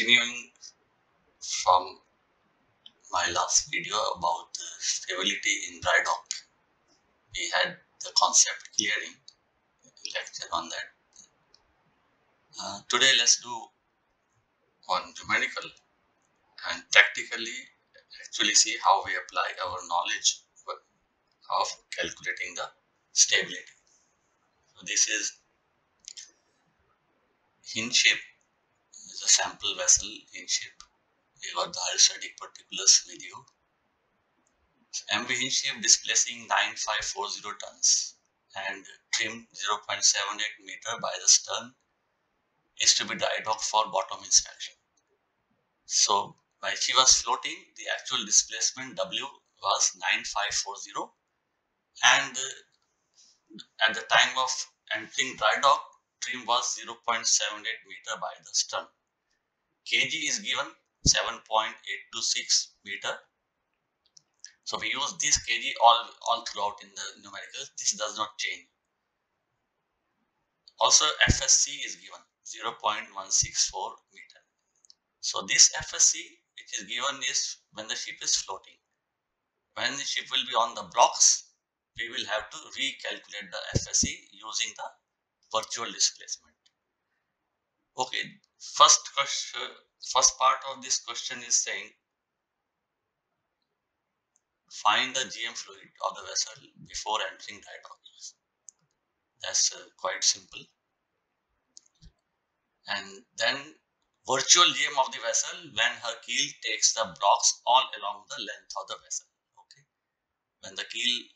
Continuing from my last video about the stability in Drydock, we had the concept clearing lecture on that. Today let's do one numerical and practically actually see how we apply our knowledge of calculating the stability. So this is hinge shape, is a sample vessel hinge shape. We got the hydrostatic particulars video. MV hinge shape displacing 9540 tons and trim 0.78 meter by the stern is to be dried dock for bottom inspection. So when she was floating, the actual displacement W was 9540 and at the time of entering dry dock, trim was 0.78 meter by the stern. kg is given 7.826 meter. So we use this kg all throughout in the numerical. This does not change. Also FSC is given 0.164 meter. So this FSC which is given is when the ship is floating. When the ship will be on the blocks, we will have to recalculate the FSC using the virtual displacement. Okay, first part of this question is saying find the GM fluid of the vessel before entering dry dock. That's quite simple. And then virtual GM of the vessel when her keel takes the blocks all along the length of the vessel. Okay, when the keel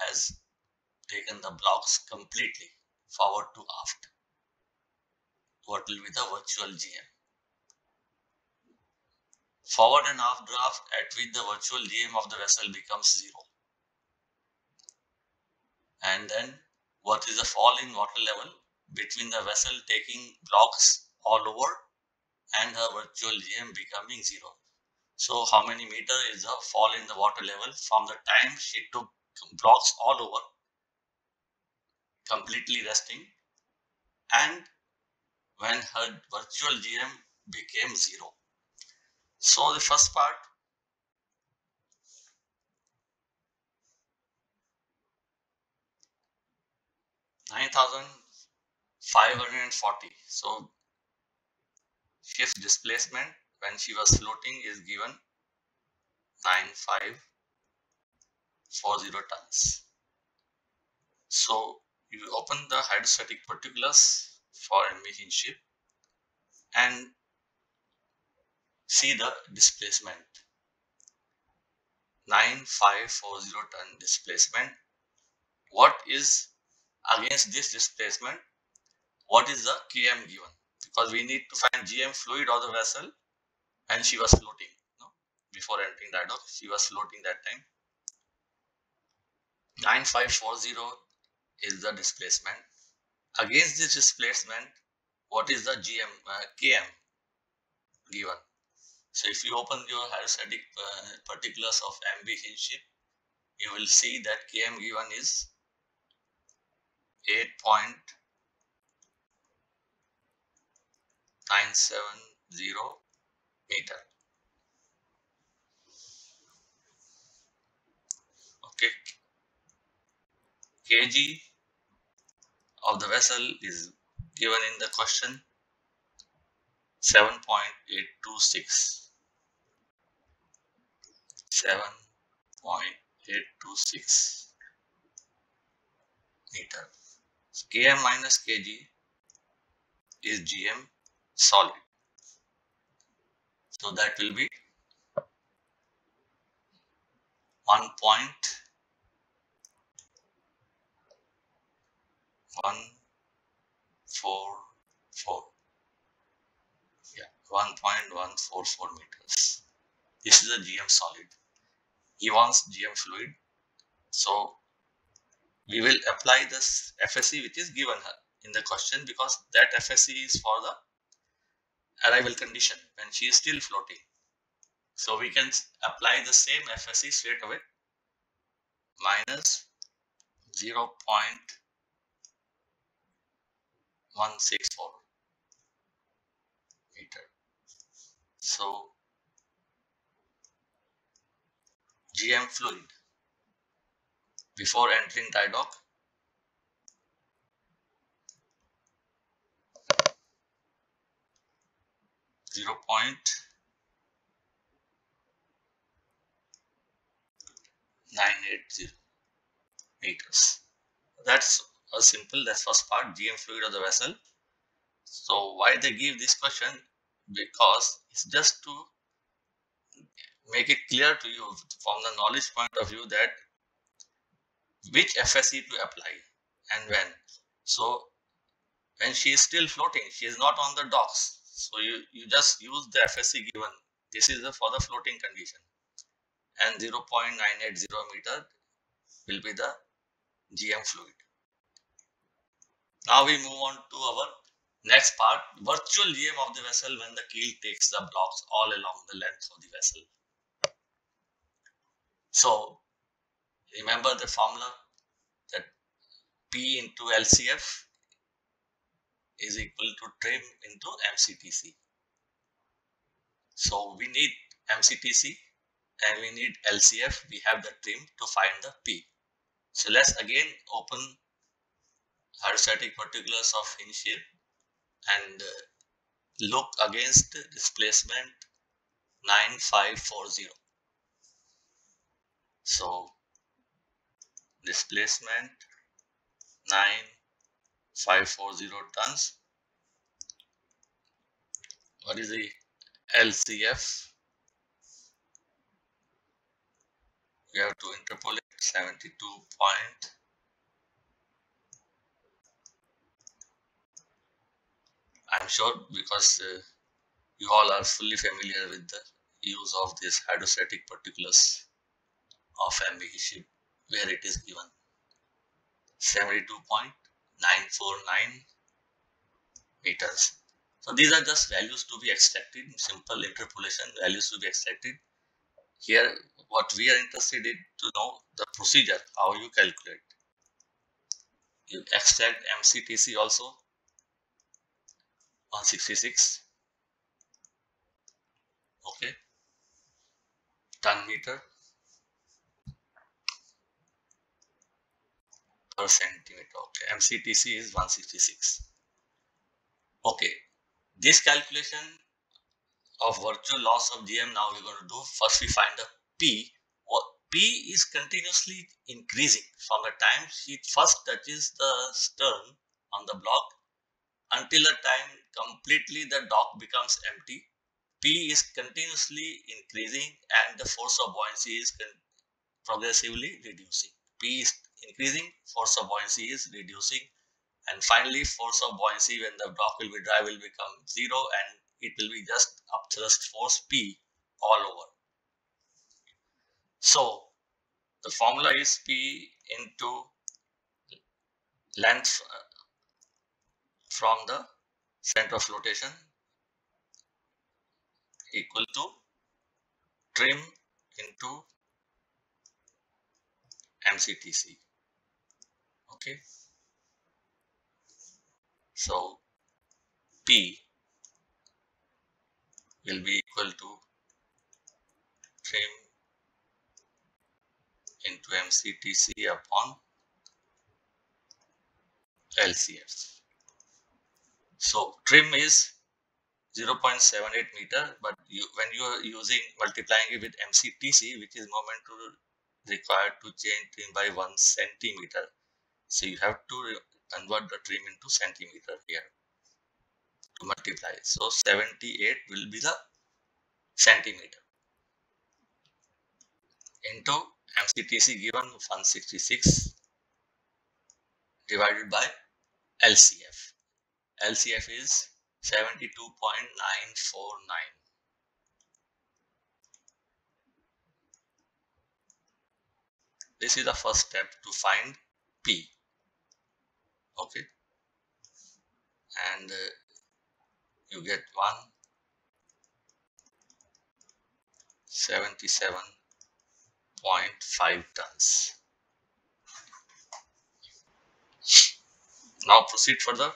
has taken the blocks completely forward to aft, what will be the virtual GM? Forward and aft draft at which the virtual GM of the vessel becomes 0. And then what is the fall in water level between the vessel taking blocks all over and her virtual GM becoming 0. So how many meter is the fall in the water level from the time she took blocks all over, completely resting, and when her virtual GM became 0. So the first part, 9,540. So ship's displacement when she was floating is given 9,540 tons. So you open the hydrostatic particulars for MV hinge ship and see the displacement. 9,540 ton displacement. What is against this displacement? What is the Km given? Because we need to find GM fluid of the vessel and she was floating. No? Before entering dry dock, she was floating that time. 9,540 is the displacement. Against this displacement, what is the Km given? So if you open your hydrostatic particulars of MV hinge ship, you will see that Km given is 8.970 meter. Okay, kg of the vessel is given in the question 7.826. 7.826 meter. So Km minus Kg is GM solid. So that will be 1.144. Yeah, 1.144 meters. This is a GM solid. He wants GM fluid. So we will apply this FSC which is given her in the question because that FSC is for the arrival condition when she is still floating. So we can apply the same FSC straight away. Minus 0.164 meter. So GM fluid before entering Drydock, 0.980 meters. That's a simple, that's first part, GM fluid of the vessel. So why they give this question? Because it's just to make it clear to you from the knowledge point of view that which FSE to apply and when. So when she is still floating, she is not on the docks. So you just use the FSE given. This is for the floating condition. And 0.980 meter will be the GM fluid. Now we move on to our next part, virtual GM of the vessel when the keel takes the blocks all along the length of the vessel. So remember the formula that P into LCF is equal to trim into MCTC. So we need MCTC and we need LCF. We have the trim to find the P. So let's again open hydrostatic particulars of hinge shape and look against displacement 9540. So displacement 9540 tons. What is the LCF? We have to interpolate 72 point. I'm sure because you all are fully familiar with the use of this hydrostatic particulars of MB ship where it is given 72.949 meters. So these are just values to be extracted, simple interpolation values to be extracted. Here what we are interested in to know the procedure, how you calculate. You extract MCTC also 166, okay, ton meter per centimeter, okay, MCTC is 166. Okay, this calculation of virtual loss of GM now we're going to do. First we find the P. P is continuously increasing from the time she first touches the stern on the block until the time completely the dock becomes empty. P is continuously increasing and the force of buoyancy is progressively reducing. P is increasing, force of buoyancy is reducing, and finally force of buoyancy when the dock will be dry will become 0 and it will be just upthrust force P all over. So the formula is P into length from the center of flotation equal to trim into MCTC. Okay. So P will be equal to trim into MCTC upon LCF. So trim is 0.78 meter, but when you are multiplying it with MCTC, which is moment required to change trim by 1 centimeter. So you have to convert the trim into centimeter here to multiply. So 78 will be the centimeter into MCTC given 166 divided by LCF. LCF is 72.949. This is the first step to find P. Okay. And you get 177.5 tons. Now proceed further.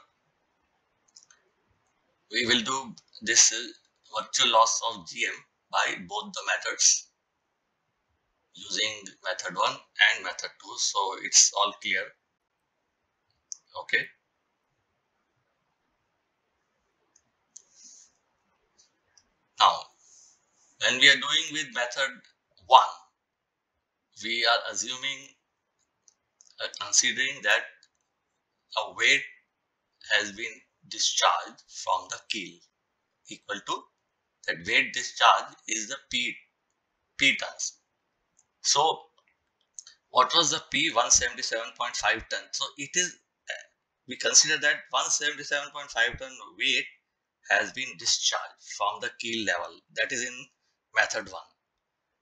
We will do this virtual loss of GM by both the methods using method 1 and method 2. So it's all clear. Okay. Now, when we are doing with method 1, we are assuming, considering that a weight has been discharged from the keel equal to that weight discharge is the P tons. So what was the P? 177.5 ton. So it is, we consider that 177.5 ton weight has been discharged from the keel level. That is in method 1.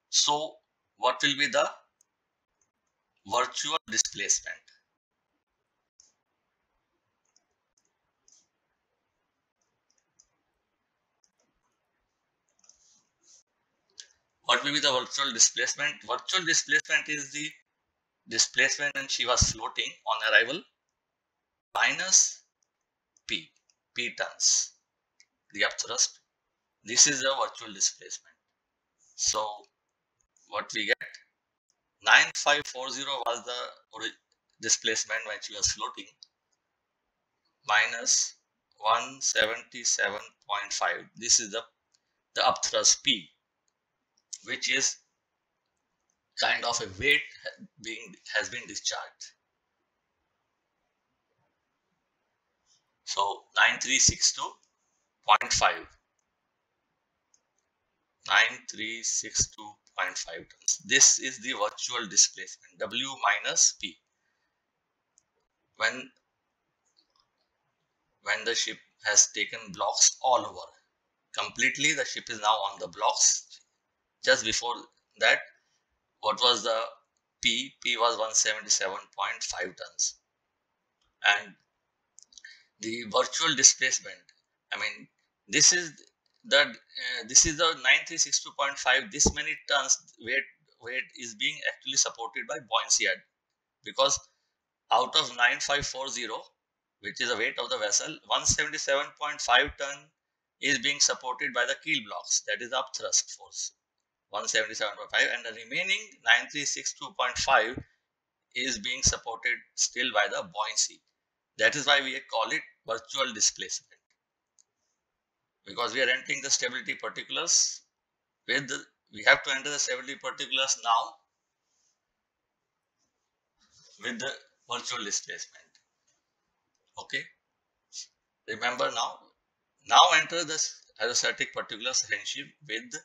So what will be the virtual displacement? What will be the virtual displacement? Virtual displacement is the displacement when she was floating on arrival minus P tons, the upthrust. This is a virtual displacement. So what we get, 9540 was the displacement when she was floating minus 177.5. This is the upthrust P, which is kind of a weight has been discharged. So 9362.5. 9362.5 tons. This is the virtual displacement, W minus P. When the ship has taken blocks all over, completely the ship is now on the blocks. Just before that, what was the P? P was 177.5 tons. And the virtual displacement, I mean, this is the 9362.5. This many tons weight is being actually supported by buoyancy, because out of 9540, which is the weight of the vessel, 177.5 ton is being supported by the keel blocks, that is the upthrust force, 177.5, and the remaining 9362.5 is being supported still by the buoyancy. That is why we call it virtual displacement, because we are entering the stability particulars we have to enter the stability particulars now with the virtual displacement. Okay, remember now enter the aerostatic particulars relationship with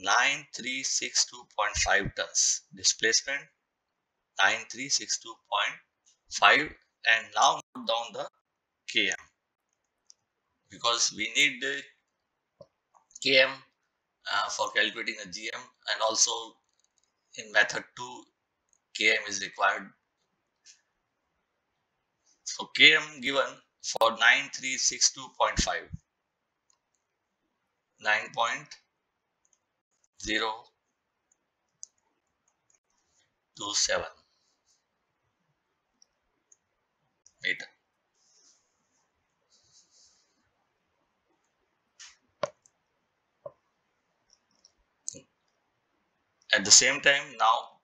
9362.5 tons displacement, 9362.5, and now note down the km, because we need the km for calculating the gm, and also in method 2 km is required. So km given for 9362.5, 9.027 meter. At the same time, now,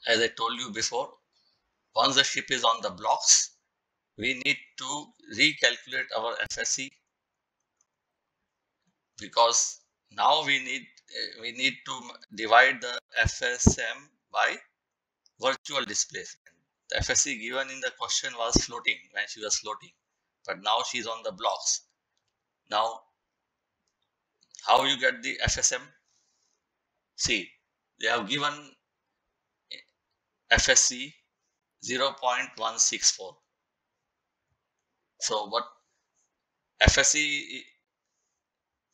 as I told you before, once the ship is on the blocks, we need to recalculate our FSC, because now we need to divide the FSM by virtual displacement. The FSC given in the question was floating, when she was floating, but now she is on the blocks. Now, how you get the FSM? See, they have given FSC 0.164. So what FSC,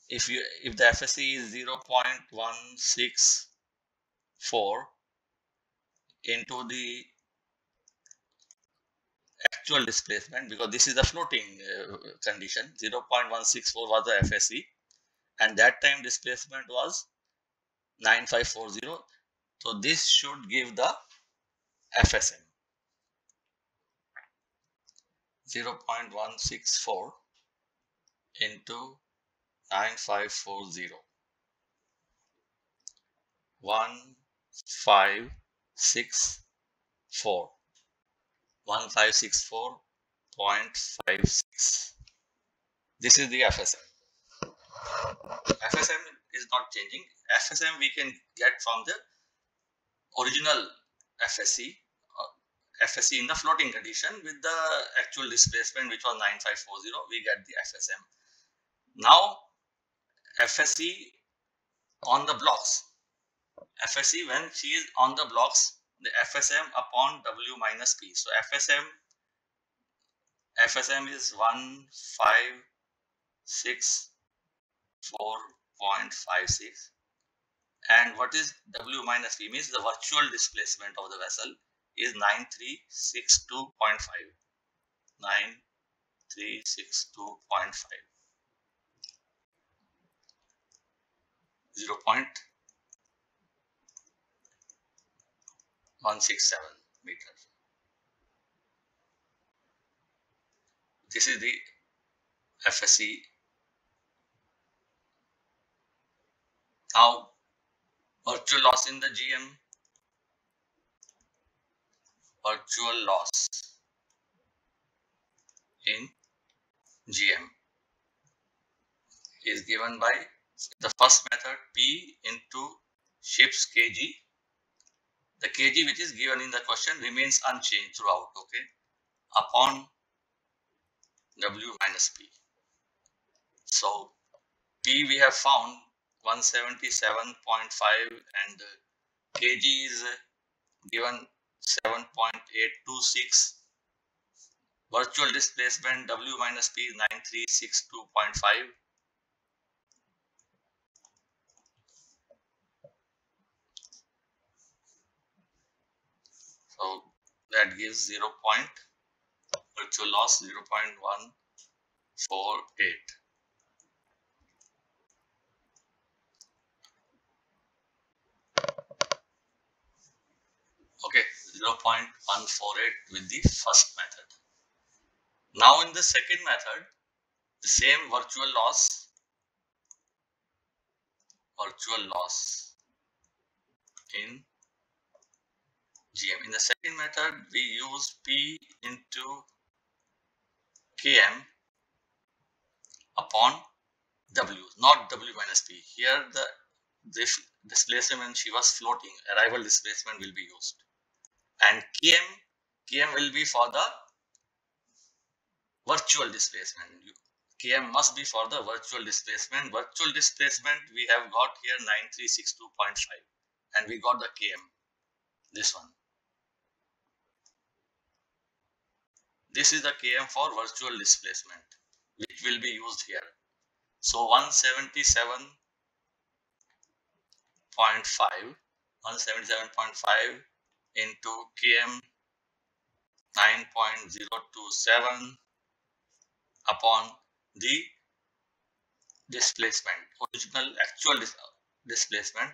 if the FSC is 0.164 into the actual displacement, because this is the floating condition, 0.164 was the FSC, and that time displacement was 9540. So this should give the FSM 0.164 into 9540 1564 1564.56. This is the FSM. FSM is not changing. FSM we can get from the original FSC, FSC in the floating condition with the actual displacement which was 9540. We get the FSM. Now FSC on the blocks. FSC when she is on the blocks, the FSM upon W minus P. So FSM is 1564.56. And what is W minus P means the virtual displacement of the vessel is 9362.5. 9362.5. 0.167 meters. This is the FSC. Now, virtual loss in the GM. Virtual loss in GM is given by the first method P into ship's kg. The kg which is given in the question remains unchanged throughout, okay, upon W minus P. So P we have found 177.5 and kg is given 7.826. Virtual displacement W minus P is 9362.5. So that gives virtual loss 0.148. Okay, 0.148 with the first method. Now in the second method, the same virtual loss in GM. In the second method, we use P into Km upon W, not W minus P. Here the displacement when she was floating, arrival displacement will be used. And Km will be for the virtual displacement. Km must be for the virtual displacement. Virtual displacement we have got here 9362.5 and we got the Km, this one. This is the Km for virtual displacement which will be used here. So 177.5 into Km 9.027 upon the displacement, original actual displacement,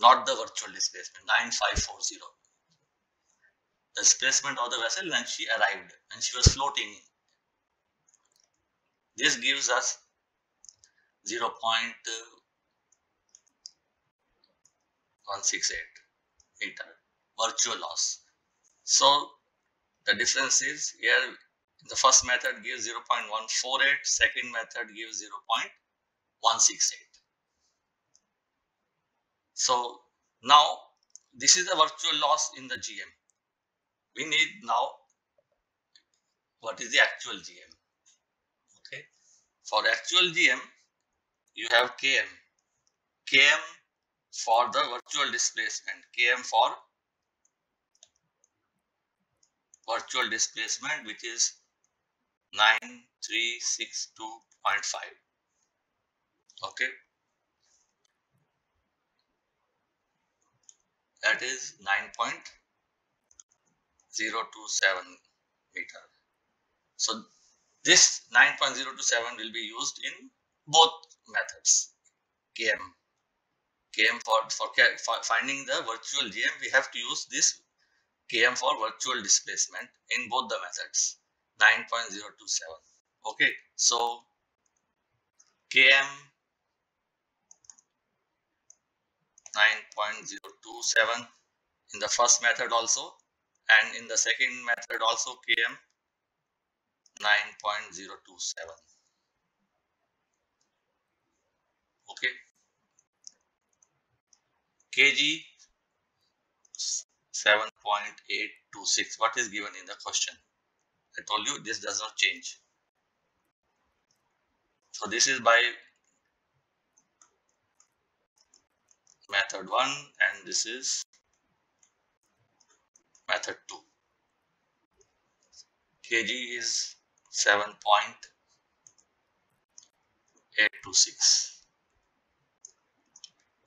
not the virtual displacement, 9540. The displacement of the vessel when she arrived, when she was floating. This gives us 0.168 meter virtual loss. So the difference is here the first method gives 0.148, second method gives 0.168. So now this is the virtual loss in the GM. We need now what is the actual GM. Okay, for actual GM you have Km. Km for the virtual displacement, Km for virtual displacement which is 9362.5. Okay, that is 9.027 meter. So this 9.027 will be used in both methods. Km for finding the virtual GM, we have to use this Km for virtual displacement in both the methods, 9.027. Okay, so km 9.027 in the first method also, and in the second method also km 9.027. Okay, kg 7.826. What is given in the question? I told you this does not change. So this is by method 1 and this is method 2. kg is 7.826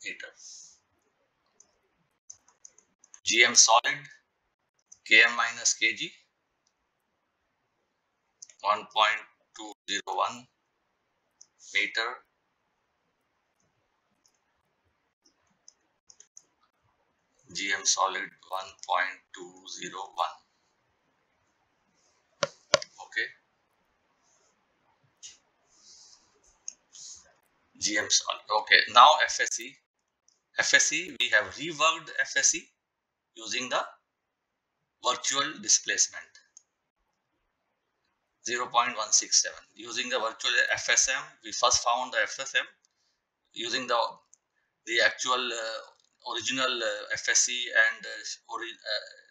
meter. gm solid km minus kg 1.201 meter. gm solid 1.201. Okay, gm solid. Okay, now FSE. FSE, we have reworked FSE using the virtual displacement 0.167. Using the virtual FSM, we first found the FSM using the actual original FSE and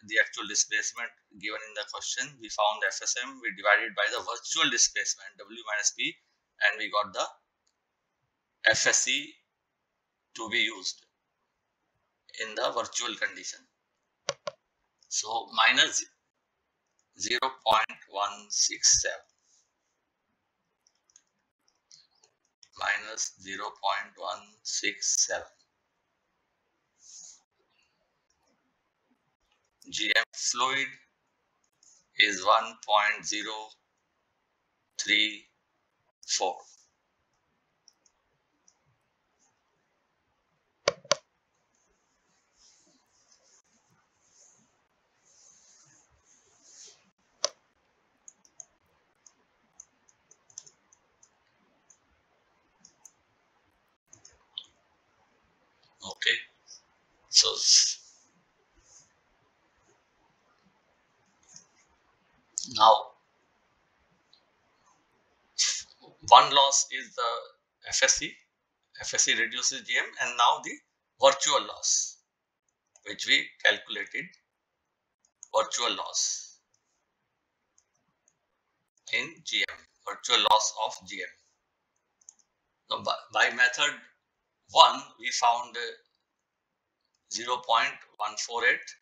the actual displacement given in the question. We found FSM, we divided by the virtual displacement W minus P, and we got the FSE to be used in the virtual condition. So minus 0.167 minus 0.167. GM fluid is 1.034. Okay, so now one loss is the FSE. FSE reduces GM, and now the virtual loss, which we calculated virtual loss in GM, virtual loss of GM. Now, by method 1, we found 0.148.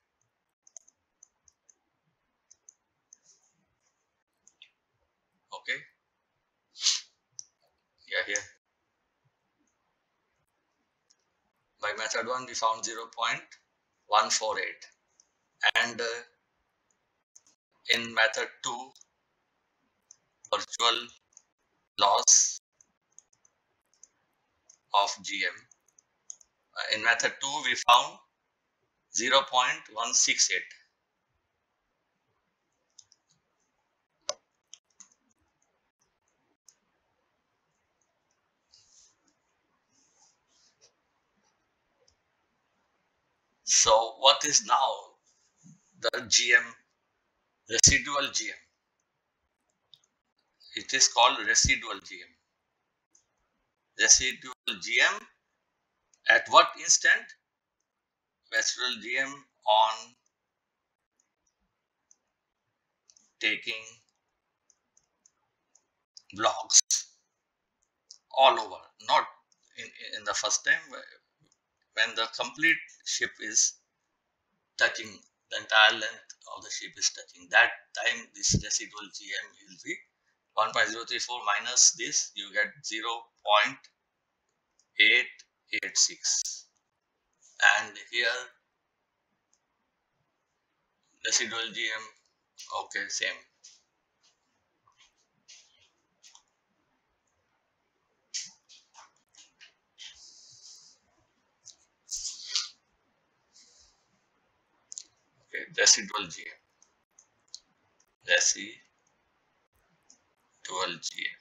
Okay, yeah, here. By method 1, we found 0.148, and in method 2, virtual loss of GM. In method 2, we found 0.168. So what is now the GM, residual GM? It is called residual GM. Residual GM at what instant? Residual GM on taking blocks all over, not in the first time when the complete ship is touching, the entire length of the ship is touching. That time this residual GM will be 1.034 minus this, you get 0.886, and here residual GM, okay, same. Okay, residual GM, residual GM.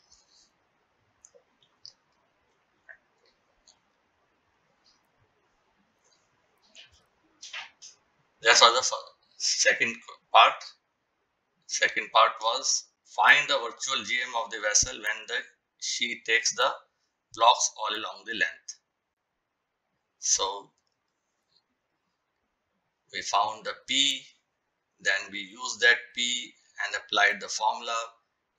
That was the second part. Second part was find the virtual GM of the vessel when the she takes the blocks all along the length. So we found the P, then we used that P and applied the formula.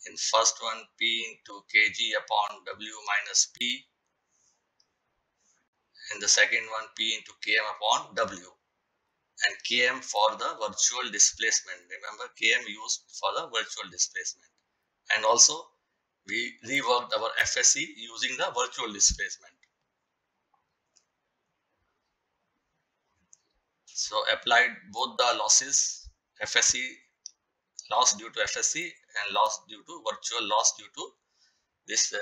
In first one, P into kg upon W minus P. In the second one, P into km upon W. And km for the virtual displacement. Remember, km used for the virtual displacement. And also, we reworked our FSE using the virtual displacement. So applied both the losses, FSE, loss due to FSE and loss due to virtual loss due to this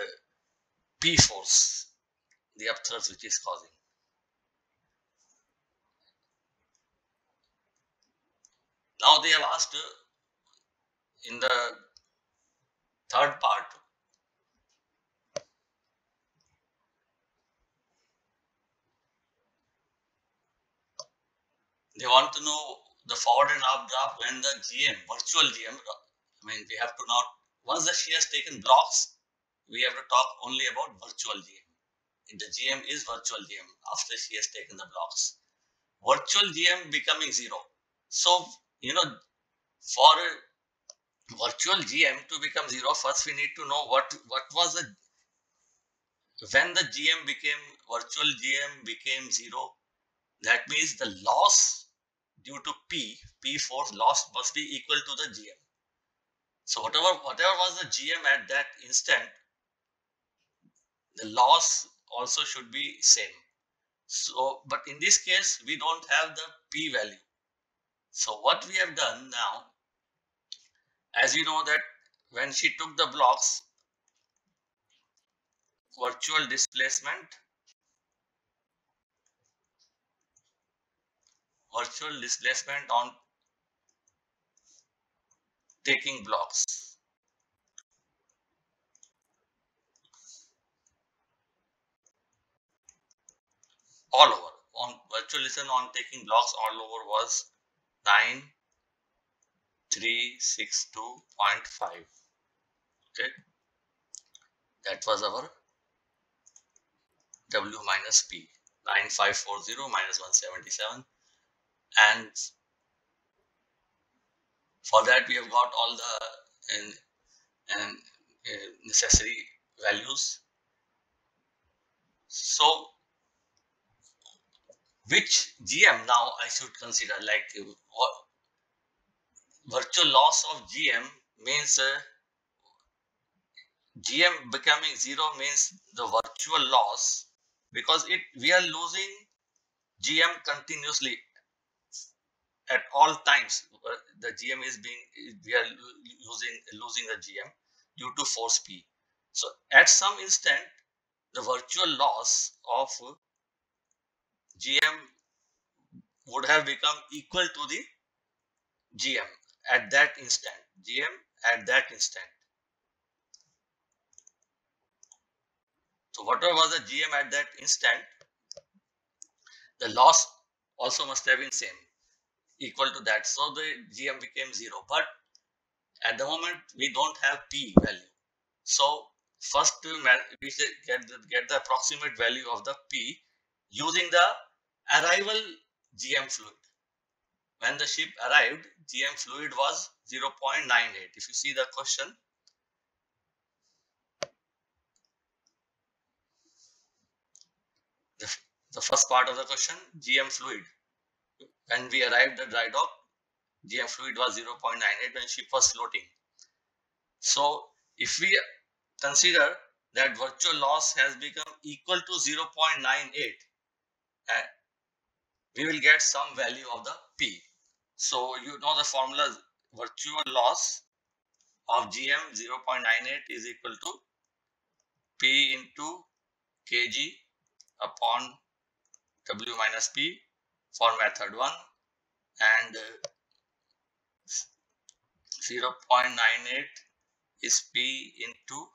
P force, the upthrust which is causing. Now they have asked in the third part, they want to know the forward and aft draft when the GM, virtual GM, I mean, we have to not, once the she has taken blocks, we have to talk only about virtual GM. The GM is virtual GM after she has taken the blocks. Virtual GM becoming zero. So, for virtual GM to become zero, first we need to know what was the, when the GM became, virtual GM became zero, that means the loss due to P force loss must be equal to the GM. So whatever was the GM at that instant, the loss also should be same. So, but in this case, we don't have the P value. So what we have done now, as you know that when she took the blocks, virtual displacement on taking blocks. All over, on virtual displacement on taking blocks all over was 9362.5. Okay, that was our W minus P, 9540 minus 177. And for that we have got all the necessary values. So which GM now I should consider, like virtual loss of GM means GM becoming zero means the virtual loss, because we are losing GM continuously at all times. The GM is being, we are losing the GM due to force P. So at some instant, the virtual loss of GM would have become equal to the GM at that instant. GM at that instant. So whatever was the GM at that instant, the loss also must have been same, equal to that. So the GM became zero. But at the moment we don't have P value. So first we should get the approximate value of the P using the arrival GM fluid. When the ship arrived, GM fluid was 0.98. If you see the question, the first part of the question, GM fluid. When we arrived at Drydock, GM fluid was 0.98 when ship was floating. So if we consider that virtual loss has become equal to 0.98, we will get some value of the P. So you know the formula, virtual loss of GM 0.98 is equal to P into kg upon W minus P for method 1, and 0.98 is P into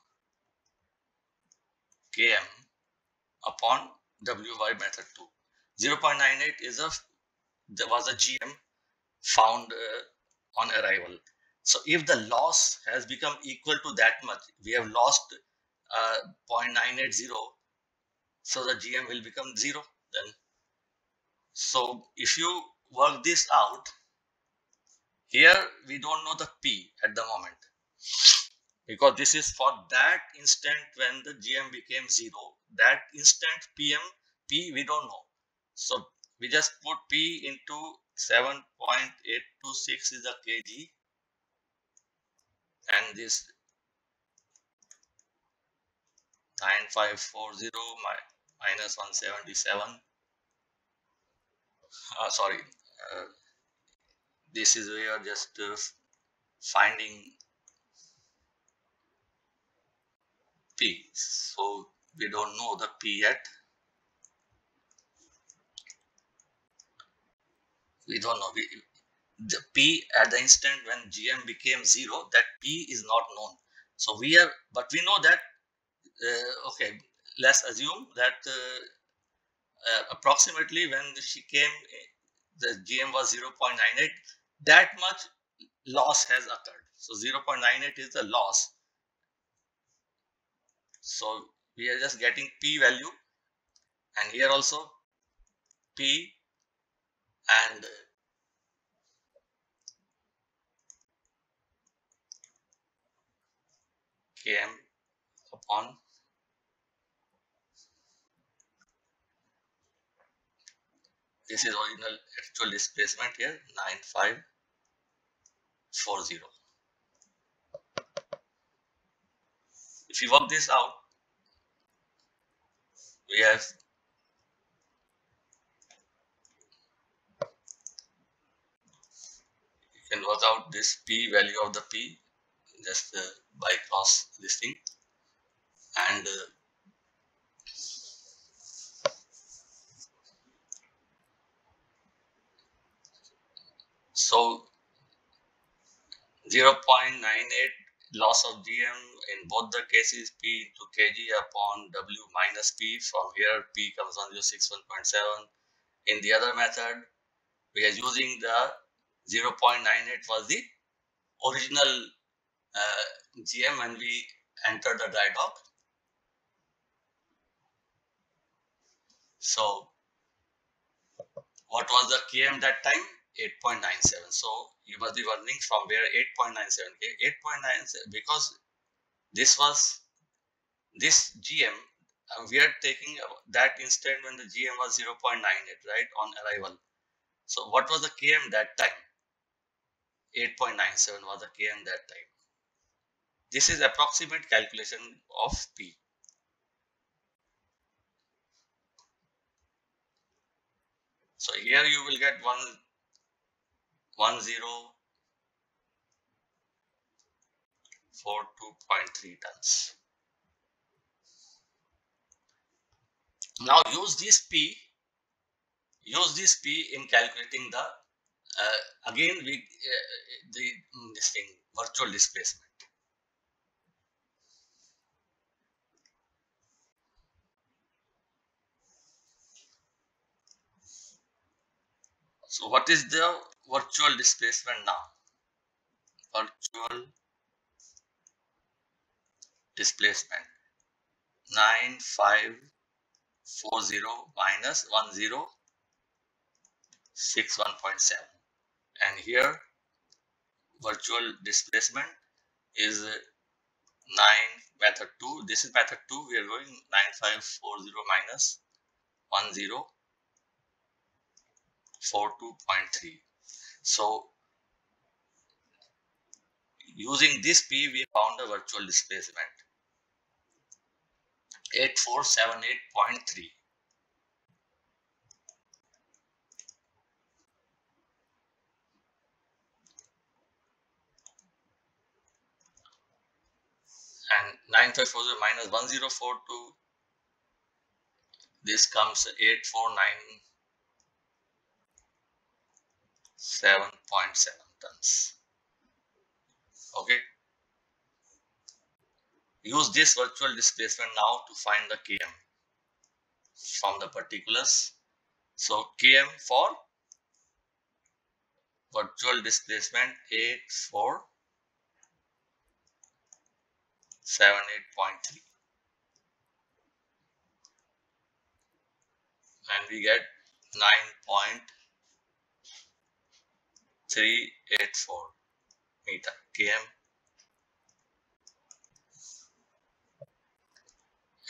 km upon W by method 2. 0.98 was a GM found on arrival. So if the loss has become equal to that much, we have lost 0.980, so the GM will become 0 then. So if you work this out, here we don't know the P at the moment, because this is for that instant when the GM became 0. That instant P we don't know. So we just put P into 7.826 is the kg, and this 9540 minus 177. Sorry, this is we are just finding P. So we don't know the P yet. We don't know. The P at the instant when GM became 0, that P is not known. So we are, but we know that, okay, let's assume that approximately when she came, the GM was 0.98, that much loss has occurred. So 0.98 is the loss. So we are just getting P value, and here also P and Km upon this is original actual displacement here 9540. If you work this out, we have you can work out this P value of the P just by cross this thing, and so 0.98 loss of GM in both the cases, P into kg upon W minus P. From here P comes 1061.7. In the other method, we are using the 0.98 was the original GM when we entered the dry dock. So what was the KM that time? 8.97. So you must be wondering from where 8.97. 8.97 because this was this GM. We are taking that instant when the GM was 0.98, right, on arrival. So what was the KM that time? 8.97 was the KM that time. This is approximate calculation of P. So here you will get 1042.3 tons. Now use this P in calculating the again this thing virtual displacement. So what is the virtual displacement now? Virtual displacement 9540 minus 1061.7, and here virtual displacement is 9 method 2. This is method 2. We are going 9540 minus 1042.3. So using this P, we found a virtual displacement 8478.3. And 9540 minus 1042, this comes 8497.7 tons. Okay. Use this virtual displacement now to find the Km from the particulars. So Km for virtual displacement 8478.3, and we get 9.384 meter km.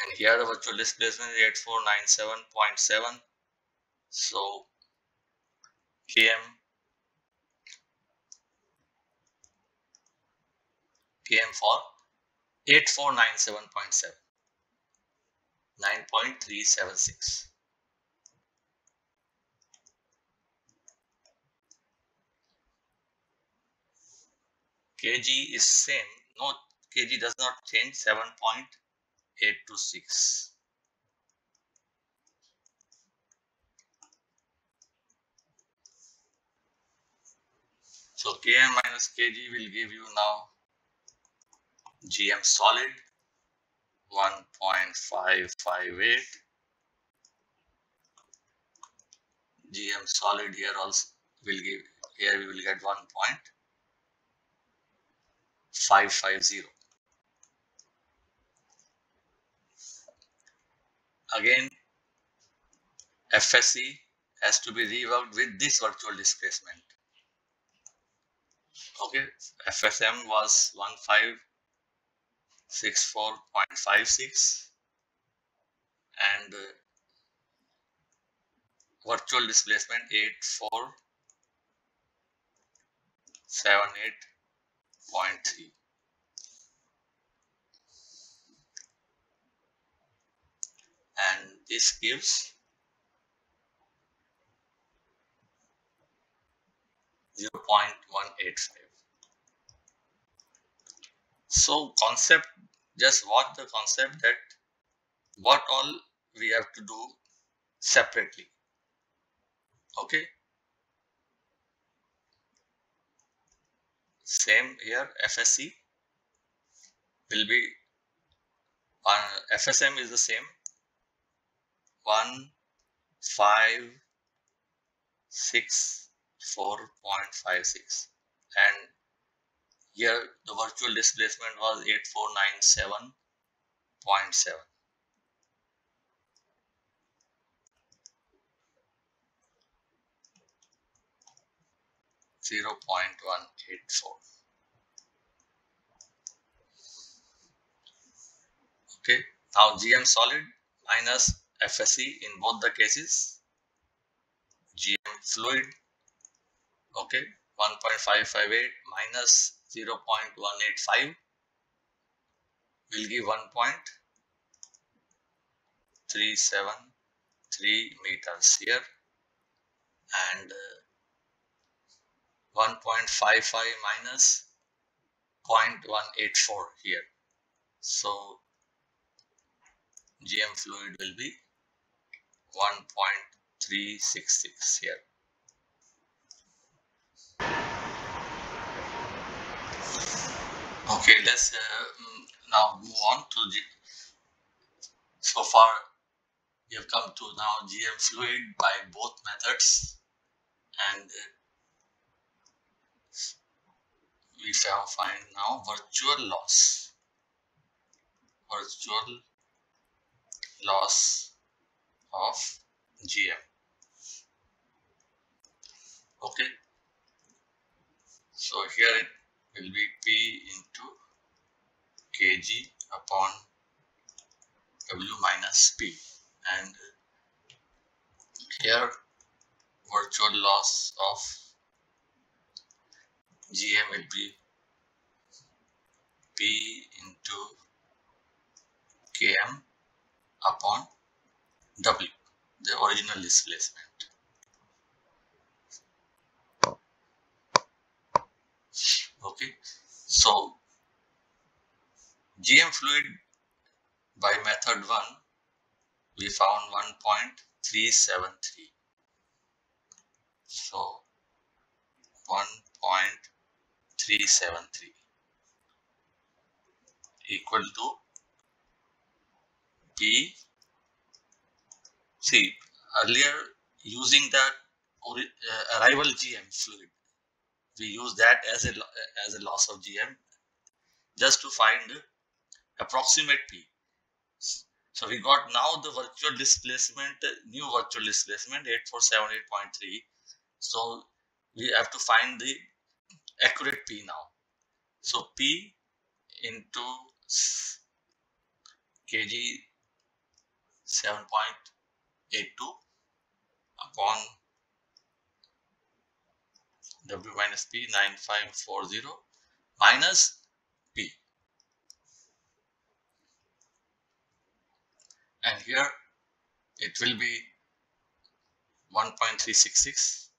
And here the virtual displacement is 8497.7. So km for 8497.7, 9.376. kg is same. No, kg does not change, 7.826. So km minus kg will give you now gm solid 1.558. gm solid here also will give, here we will get 1.550. Again, FSC has to be reworked with this virtual displacement. Okay, FSM was 1564.56 and virtual displacement 8478.3. And this gives 0.185. So concept, just watch the concept that what all we have to do separately. Okay, same here, FSC will be FSM is the same, 1564.56, and here the virtual displacement was 8497.7. .184. Okay, now GM solid minus FSC in both the cases, GM fluid, okay, 1.558 minus 0.185 will give 1.373 meters here, and 1.55 minus 0.184 here. So GM fluid will be 1.366 here. Okay, let's now move on to so far we have come to now GM fluid by both methods, and we shall find now virtual loss of GM. Okay, so here it will be P into kg upon W minus P, and here virtual loss of GM will be P into Km upon W, the original displacement. Okay, so GM fluid by method 1 we found 1.373. So 1.373 equal to P. See, earlier using that arrival GM fluid, we use that as a loss of GM just to find approximate P. So we got now the virtual displacement, new virtual displacement 8478.3. So we have to find the accurate P now. So P into kg 7.82 upon W minus P 9540 minus P. And here it will be 1.366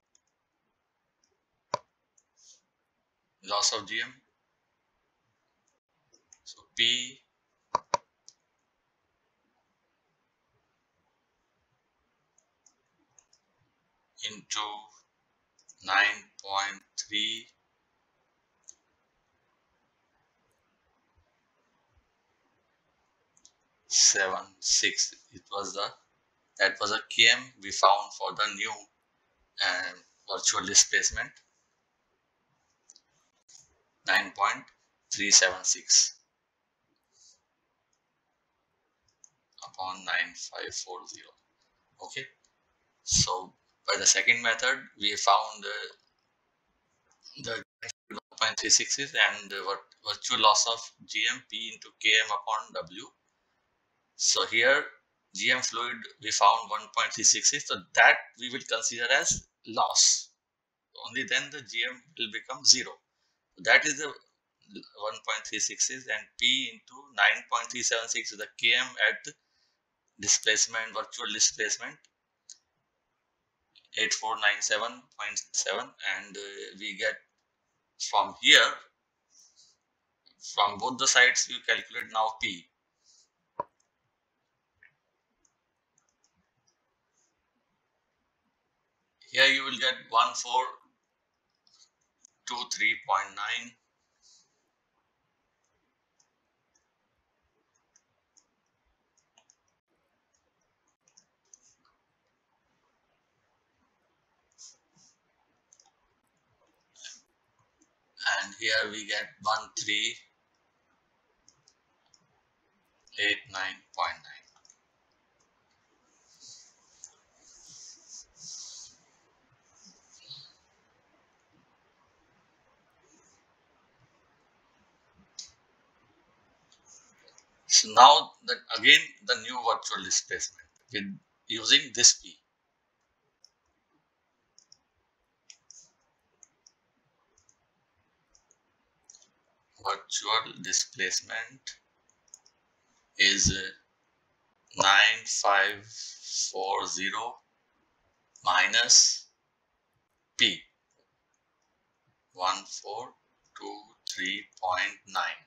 loss of GM. So P into 9.376. That was a km we found for the new virtual displacement 9.376 upon 9540. Okay, so by the second method we found the 1.36 and the virtual loss of GM P into km upon W. So here GM fluid we found 1.366, so that we will consider as loss. Only then the GM will become 0. That is the 1.366 and P into 9.376 is the km at displacement, virtual displacement 8497.7, and we get from here, from both the sides you calculate now P. Here you will get 1423.9 and here we get 1389.9. So now that again the new virtual displacement with using this P. Virtual displacement is 9540 minus P 1423.9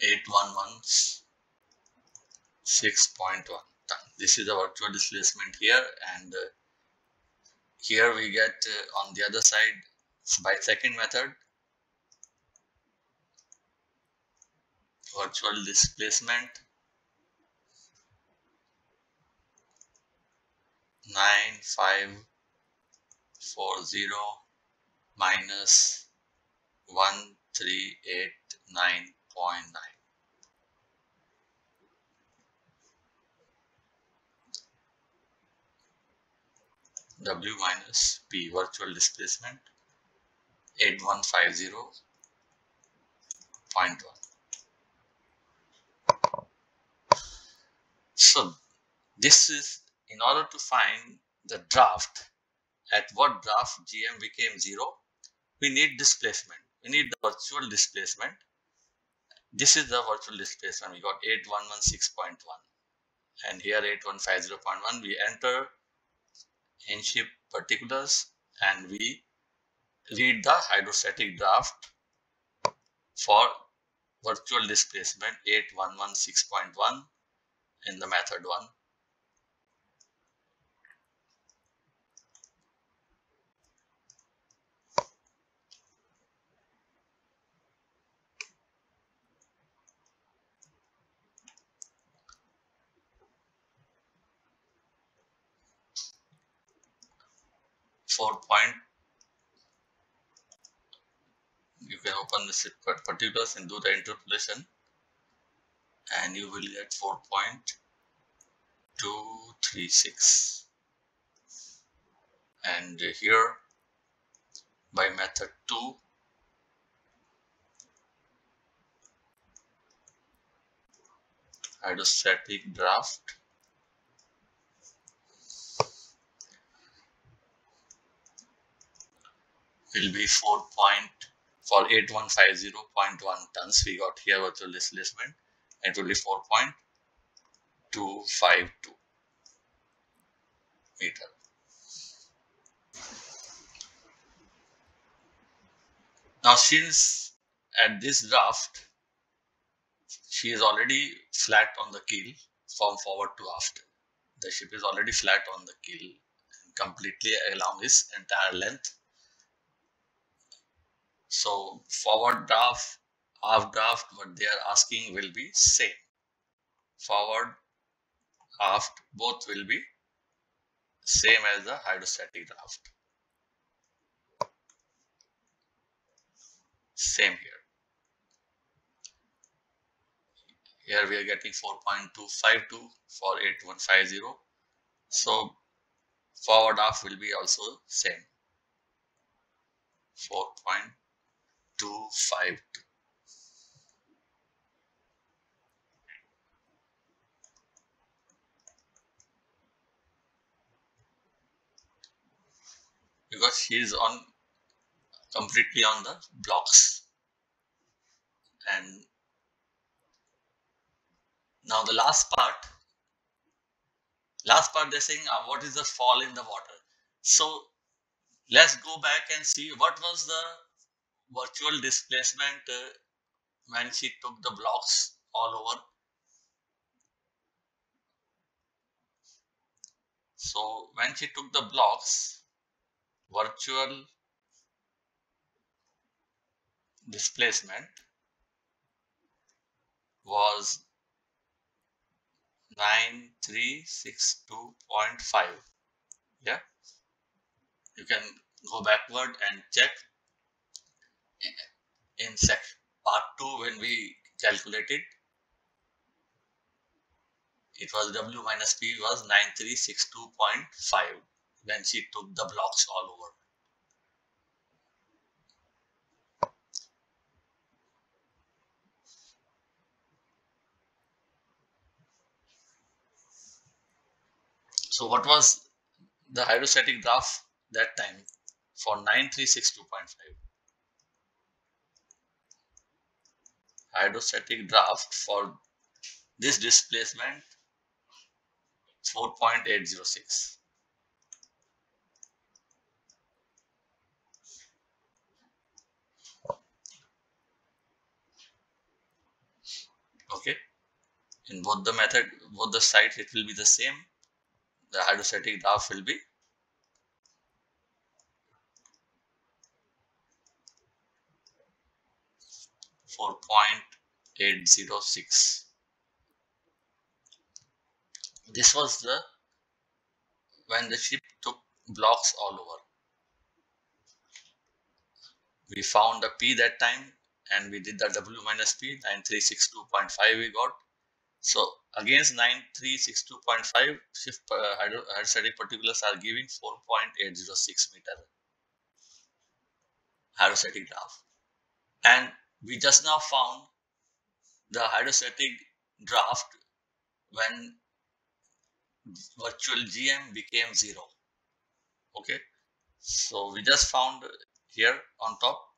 811.6.1. This is the virtual displacement here, and here we get on the other side by second method virtual displacement 9540 minus 1389.9. W minus P virtual displacement 8150.1. So this is in order to find the draft, at what draft GM became 0, we need displacement. We need the virtual displacement. This is the virtual displacement. We got 8116.1 and here 8150.1. We enter in-ship particulars and we read the hydrostatic draft for virtual displacement 8116.1 in the method 1. 4 point, you can open the particulars and do the interpolation, and you will get 4.236. And here by method 2, hydrostatic draft will be 4 for 8150.1 tons. We got here virtual displacement, and it will be 4.252 meter. Now, since at this draft, she is already flat on the keel from forward to aft. The ship is already flat on the keel completely along its entire length. So forward draft, aft draft, what they are asking will be same. Forward, aft, both will be same as the hydrostatic draft. Same here. Here we are getting 4.252 for 8150. So forward aft will be also same. 4.252. Because she is on completely on the blocks. And now the last part they're saying what is the fall in the water. So let's go back and see what was the virtual displacement when she took the blocks all over. So when she took the blocks, virtual displacement was 9362.5. Yeah, you can go backward and check in part 2 when we calculated. It was W minus P was 9362.5 when she took the blocks all over. So what was the hydrostatic draft that time for 9362.5? Hydrostatic draft for this displacement 4.806. Okay, in both the method, both the sides, it will be the same. The hydrostatic draft will be 4.806. This was the when the ship took blocks all over. We found the P that time and we did the W minus P, 9362.5 we got. So against 9362.5, shift hydrostatic particulars are giving 4.806 meter hydrostatic draft. And we just now found the hydrostatic draft when virtual GM became 0. Okay, so we just found here on top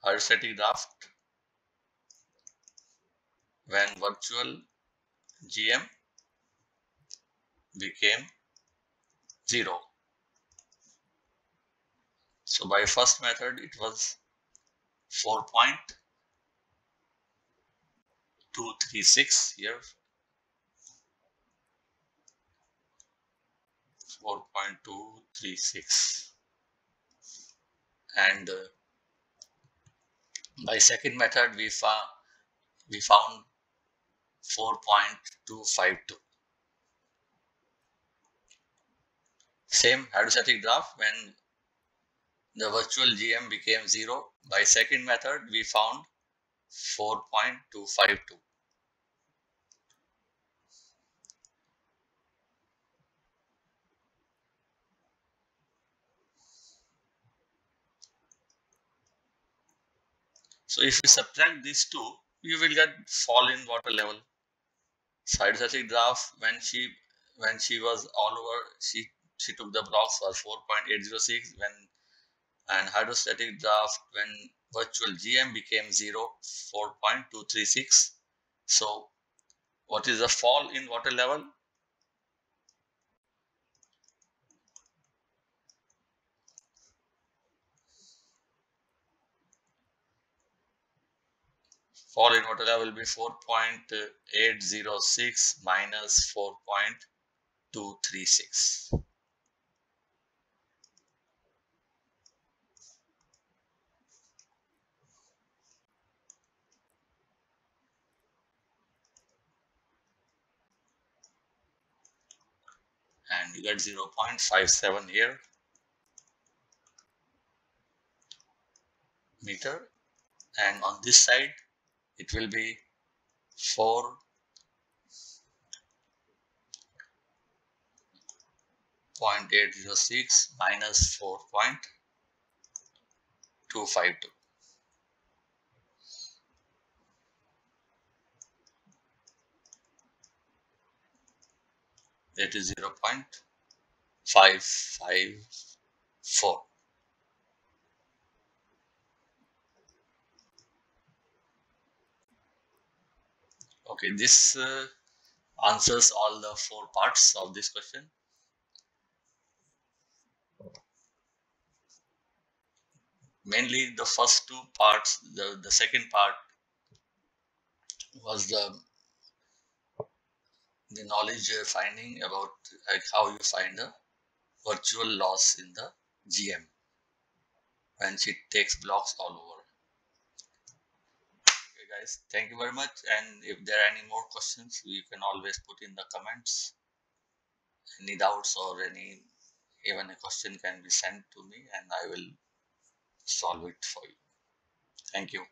hydrostatic draft when virtual GM became 0. So by first method it was 4.236 here, 4.236, and by second method we found 4.252. Same hydrostatic draft when the virtual GM became 0. By second method, we found 4.252. So if you subtract these two, you will get fall in water level. So hydrostatic draft when she was all over, she took the blocks for 4.806 when, and hydrostatic draft when virtual GM became 0, 4.236. So what is the fall in water level? Fall in water level will be 4.806 minus 4.236. And you get 0.57 here meter, and on this side it will be 4.806 minus 4.252. That is 0.554. Okay, this answers all the 4 parts of this question. Mainly the first 2 parts, the second part was the knowledge finding about like how you find the virtual loss in the GM when she takes blocks all over. Okay guys, thank you very much, and if there are any more questions you can always put in the comments. Any doubts or any even a question can be sent to me and I will solve it for you. Thank you.